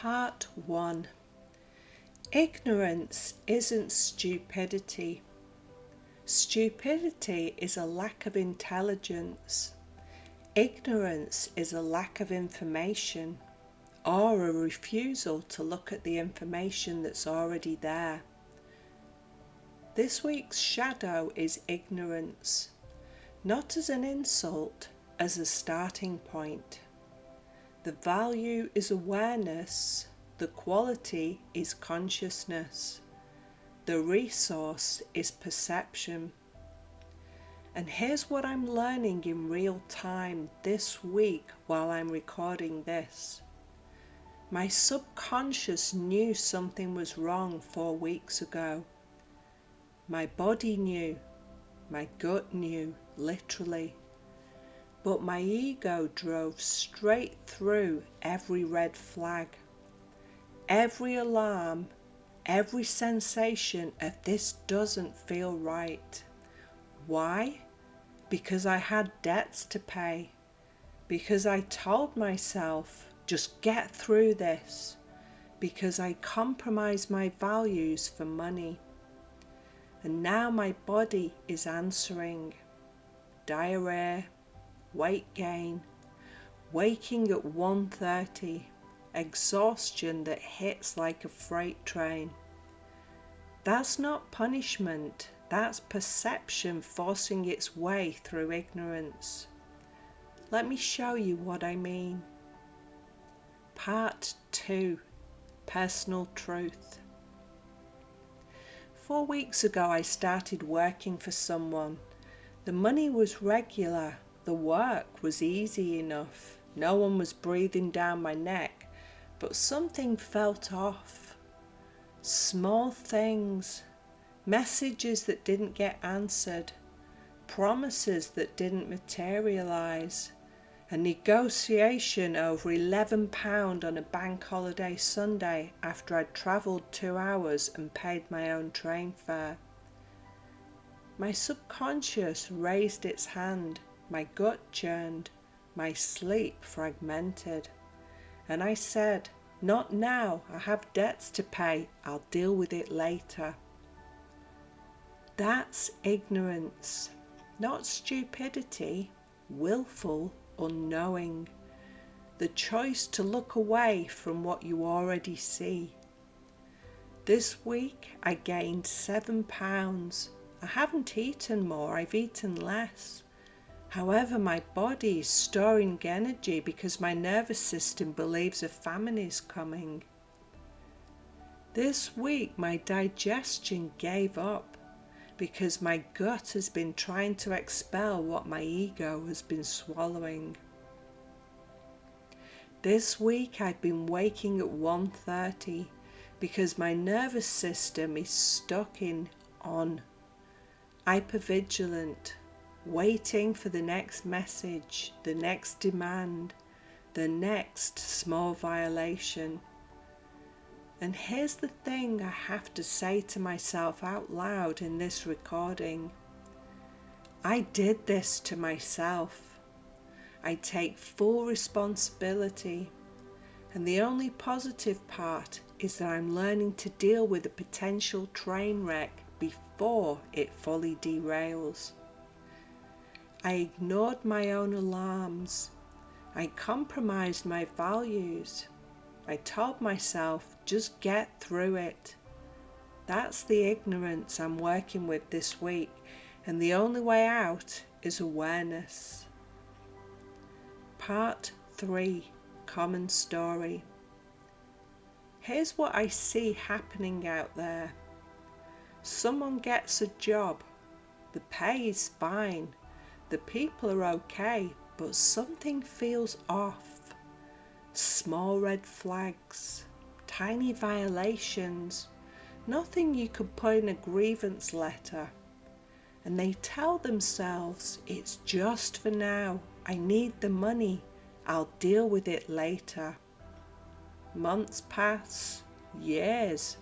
Part 1. Ignorance isn't stupidity. Stupidity is a lack of intelligence. Ignorance is a lack of information, or a refusal to look at the information that's already there. This week's shadow is ignorance, not as an insult, as a starting point. The value is awareness, the quality is consciousness, the resource is perception. And here's what I'm learning in real time this week while I'm recording this. My subconscious knew something was wrong 4 weeks ago. My body knew, my gut knew, literally. But my ego drove straight through every red flag, every alarm, every sensation of this doesn't feel right. Why? Because I had debts to pay, because I told myself, just get through this, because I compromised my values for money. And now my body is answering. Diarrhoea, weight gain, waking at 1:30, exhaustion that hits like a freight train. That's not punishment, that's perception forcing its way through ignorance. Let me show you what I mean. Part 2. Personal Truth. 4 weeks ago I started working for someone. The money was regular. The work was easy enough. No one was breathing down my neck, but something felt off. Small things, messages that didn't get answered, promises that didn't materialise, a negotiation over £11 on a bank holiday Sunday after I'd travelled 2 hours and paid my own train fare. My subconscious raised its hand. My gut churned, my sleep fragmented, and I said, not now, I have debts to pay, I'll deal with it later. That's ignorance, not stupidity, willful unknowing, the choice to look away from what you already see. This week I gained 7 pounds. I haven't eaten more, I've eaten less. However, my body is storing energy because my nervous system believes a famine is coming. This week my digestion gave up because my gut has been trying to expel what my ego has been swallowing. This week I've been waking at 1:30 because my nervous system is stuck in on, hypervigilant, waiting for the next message, the next demand, the next small violation. And here's the thing I have to say to myself out loud in this recording. I did this to myself. I take full responsibility. And the only positive part is that I'm learning to deal with a potential train wreck before it fully derails. I ignored my own alarms. I compromised my values. I told myself, just get through it. That's the ignorance I'm working with this week, and the only way out is awareness. Part 3. Common Story. Here's what I see happening out there. Someone gets a job. The pay is fine. The people are okay, but something feels off. Small red flags, tiny violations, nothing you could put in a grievance letter. And they tell themselves, it's just for now, I need the money, I'll deal with it later. Months pass, years,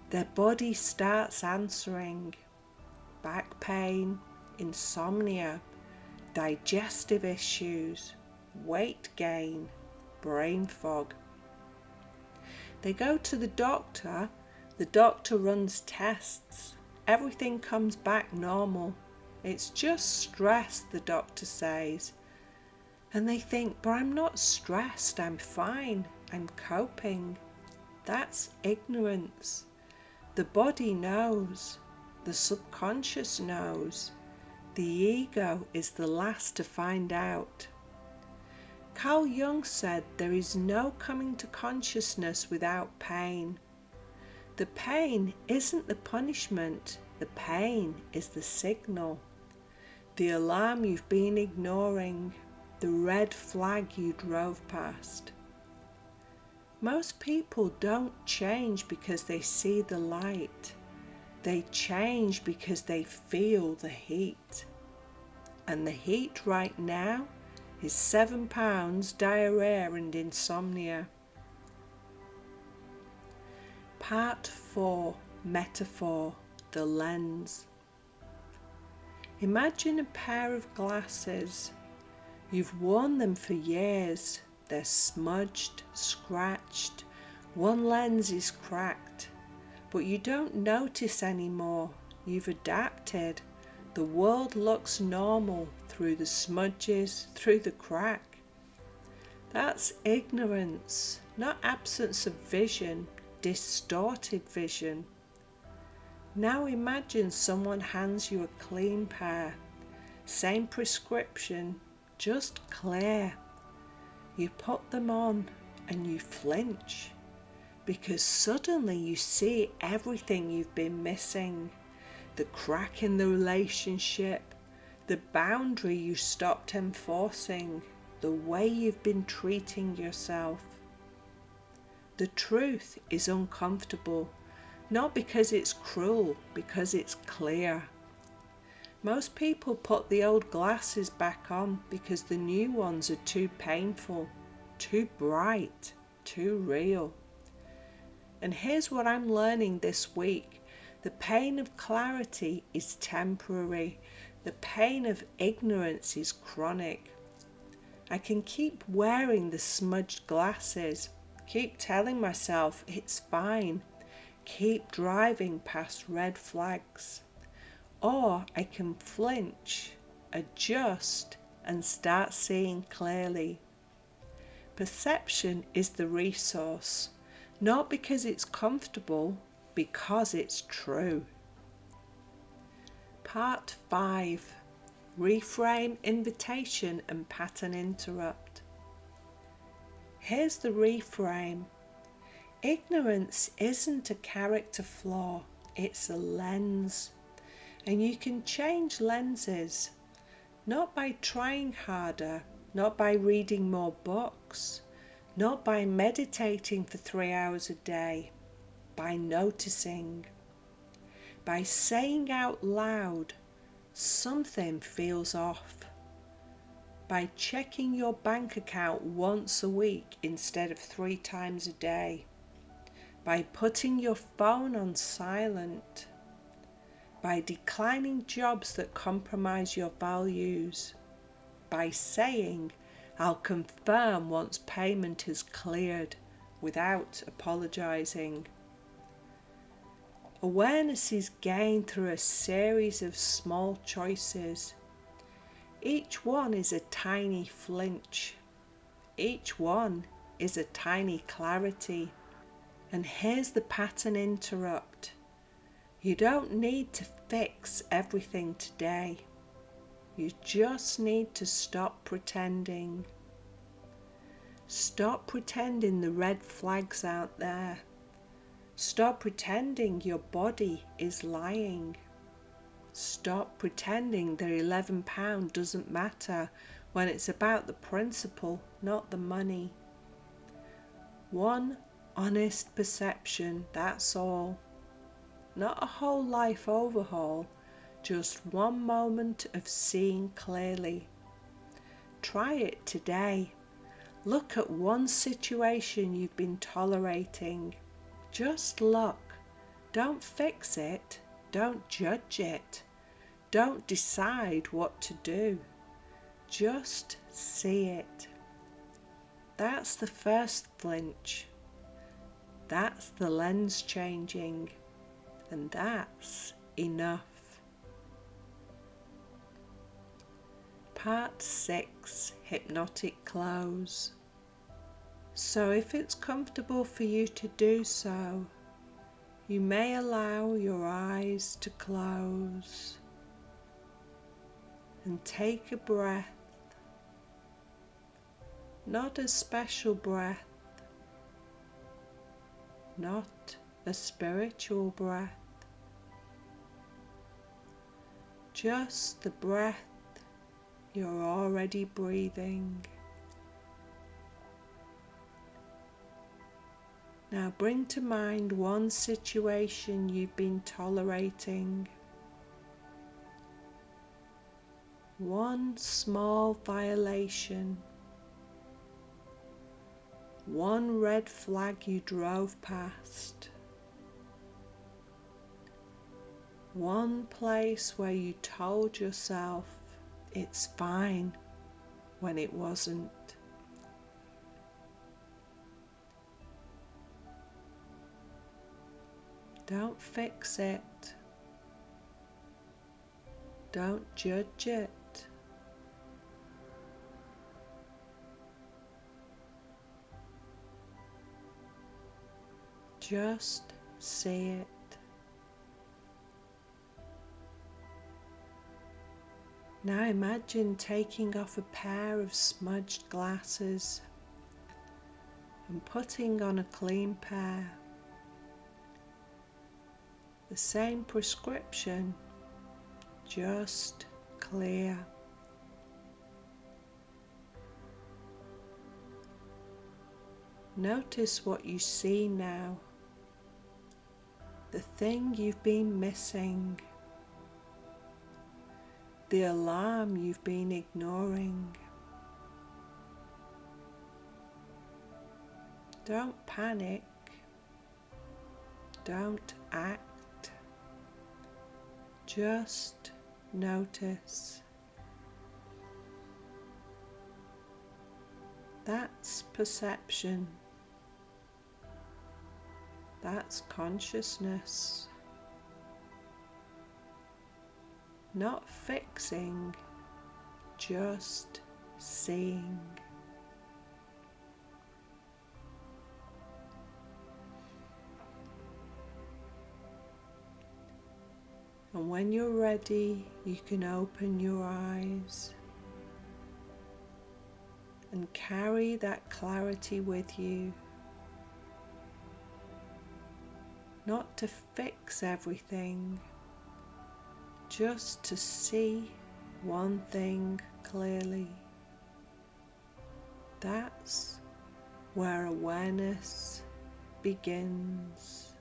their body starts answering. Back pain, insomnia, digestive issues, weight gain, brain fog. They go to the doctor runs tests, everything comes back normal. It's just stress, the doctor says. And they think, but I'm not stressed, I'm fine, I'm coping. That's ignorance. The body knows, the subconscious knows. The ego is the last to find out. Carl Jung said there is no coming to consciousness without pain. The pain isn't the punishment, the pain is the signal. The alarm you've been ignoring, the red flag you drove past. Most people don't change because they see the light. They change because they feel the heat. And the heat right now is 7 pounds, diarrhoea and insomnia. Part 4, Metaphor, the lens. Imagine a pair of glasses. You've worn them for years. They're smudged, scratched. One lens is cracked. But you don't notice anymore. You've adapted. The world looks normal through the smudges, through the crack. That's ignorance, not absence of vision, distorted vision. Now imagine someone hands you a clean pair, same prescription, just clear. You put them on and you flinch because suddenly you see everything you've been missing. The crack in the relationship, the boundary you stopped enforcing, the way you've been treating yourself. The truth is uncomfortable, not because it's cruel, because it's clear. Most people put the old glasses back on because the new ones are too painful, too bright, too real. And here's what I'm learning this week. The pain of clarity is temporary. The pain of ignorance is chronic. I can keep wearing the smudged glasses, keep telling myself it's fine, keep driving past red flags. Or I can flinch, adjust, and start seeing clearly. Perception is the resource, not because it's comfortable, because it's true. Part 5. Reframe, invitation and pattern interrupt. Here's the reframe. Ignorance isn't a character flaw, it's a lens. And you can change lenses, not by trying harder, not by reading more books, not by meditating for 3 hours a day, by noticing, by saying out loud, something feels off, by checking your bank account once a week instead of 3 times a day, by putting your phone on silent, by declining jobs that compromise your values, by saying, I'll confirm once payment is cleared, without apologizing. Awareness is gained through a series of small choices. Each one is a tiny flinch. Each one is a tiny clarity. And here's the pattern interrupt. You don't need to fix everything today. You just need to stop pretending. Stop pretending the red flags out there. Stop pretending your body is lying. Stop pretending that £11 doesn't matter when it's about the principle, not the money. One honest perception, that's all. Not a whole life overhaul, just one moment of seeing clearly. Try it today. Look at one situation you've been tolerating. Just look. Don't fix it. Don't judge it. Don't decide what to do. Just see it. That's the first flinch. That's the lens changing, and that's enough. Part 6, Hypnotic Close. So if it's comfortable for you to do so, you may allow your eyes to close and take a breath, not a special breath, not a spiritual breath, just the breath you're already breathing. Now bring to mind one situation you've been tolerating, one small violation, one red flag you drove past, one place where you told yourself it's fine when it wasn't. Don't fix it. Don't judge it. Just see it. Now imagine taking off a pair of smudged glasses and putting on a clean pair. The same prescription, just clear. Notice what you see now, the thing you've been missing, the alarm you've been ignoring. Don't panic, don't act. Just notice. That's perception. That's consciousness. Not fixing, just seeing. And when you're ready, you can open your eyes and carry that clarity with you. Not to fix everything, just to see one thing clearly. That's where awareness begins.